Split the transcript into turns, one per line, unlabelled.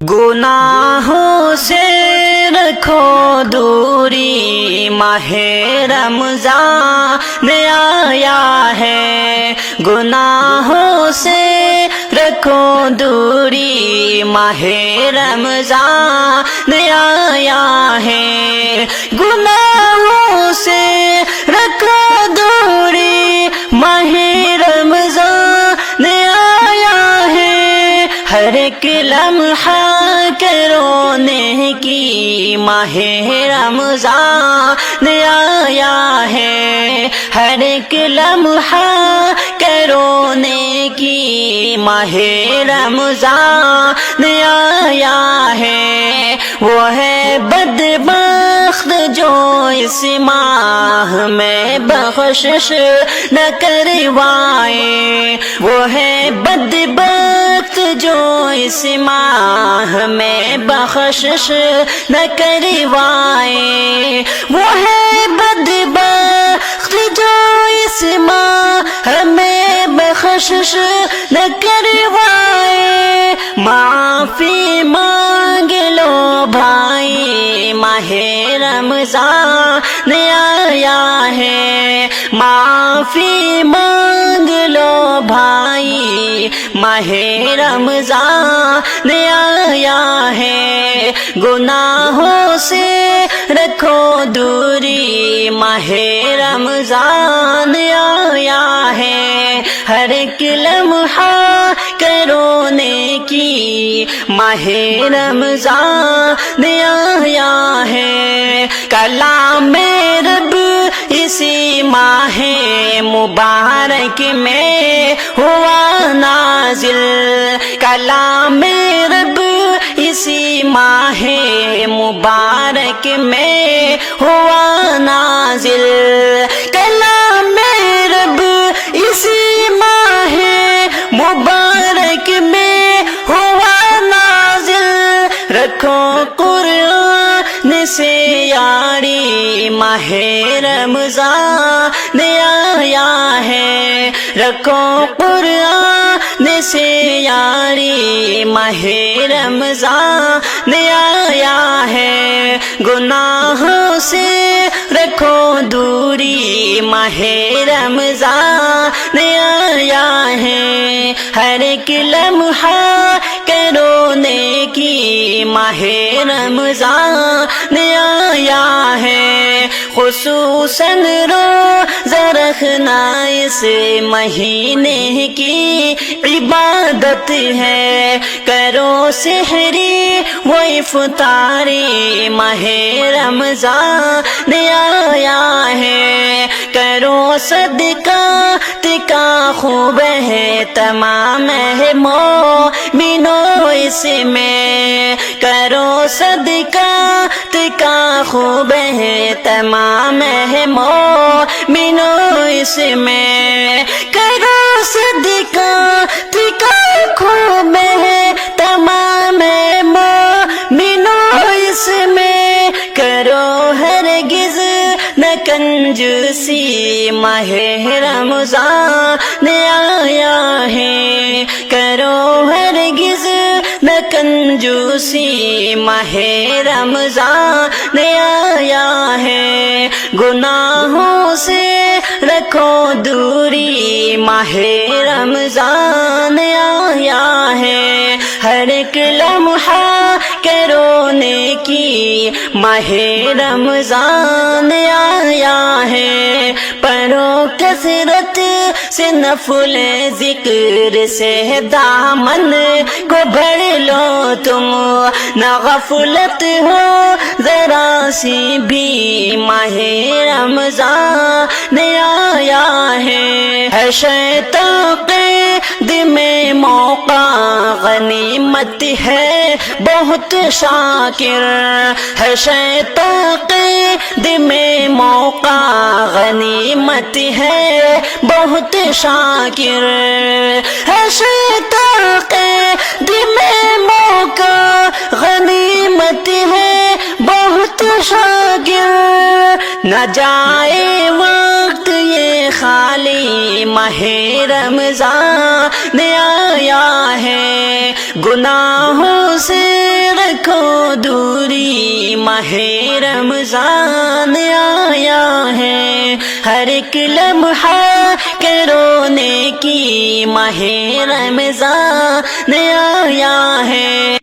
گناہوں سے رکھو دوری، ماہ رمضان آیا ہے۔ گناہوں سے رکھو دوری، ماہ رمضان آیا ہے۔ گناہوں سے رکھو دوری، ماہ رمضان آیا ہے۔ ہر ایک لمحہ رونے کی ماہ رمضان آیا ہے۔ ہر ایک لمحہ رونے کی ماہ رمضان آیا ہے۔ وہ ہے بدبخت جو اس ماہ میں بخشش نہ کروائے، وہ ہے بدبخت جو اس ماہ میں بخشش نہ کروائے، وہ ہے بدبخت جو اس ماہ میں بخشش نہ کروائے۔ معافی مانگ لو بھائی، ماہ رمضان آیا ہے۔ معافی مانگ لو بھائی، ماہ رمضان آیا ہے۔ گناہوں سے رکھو دوری، ماہ رمضان آیا ہے۔ ہر ایک لمحہ رونے کی ماہ رمضان آیا ہے۔ کلام رب اسی ماہ مبارک میں ہوا نازل، کلام رب اسی ماہ مبارک میں ہوا نازل، کلام رب اسی ماہ مبارک میں ہوا نازل۔ رکھو قرآن سے یاری، ماہ رمضان آیا ہے۔ رکھو قرآن سے یاری، ماہ رمضان آیا ہے۔ گناہوں سے رکھو دوری، ماہ رمضان آیا ہے۔ ہر ایک لمحہ رونے کی ماہ رمضان آیا ہے۔ خصوصاً روزہ رکھنا اس مہینے کی عبادت ہے۔ کرو سحری و افطاری، ماہ رمضان آیا ہے۔ کرو صدقہ کا خوب ہے تمام ہے مومنو اس میں، کرو صدقہ کا خوب ہے تمام ہے مومنو اس میں، کرو صدقہ کا خوب ہے تمام ہے مومنو اس میں، کرو ہرگز نہ کنجوسی، ماہ رمضان آیا ہے۔ کرو ہرگز نہ کنجوسی، ماہ رمضان آیا ہے۔ گناہوں سے رکھو دوری، ماہ رمضان آیا ہے۔ ہر ایک لمحہ رونے کی ماہ رمضان آیا ہے۔ پڑھو کثرت سے نفل ذکر سے دامن کو بھر لو تم، نہ غفلت ہو ذرا سی بھی، ماہ رمضان آیا ہے۔ شیطان قید میں موقع غنیمت ہے بہت شاکر، ہے شیطان قید میں موقع غنیمت ہے بہت شاکر، ہے شیطان قید میں موقع غنیمت ہے بہت شاکر۔ نہ جائے وقت یہ خالی، ماہ رمضان آیا ہے، گناہوں سے رکھو دوری، ماہ رمضان آیا ہے، ہر ایک لمحہ کے رونے کی ماہ رمضان آیا ہے۔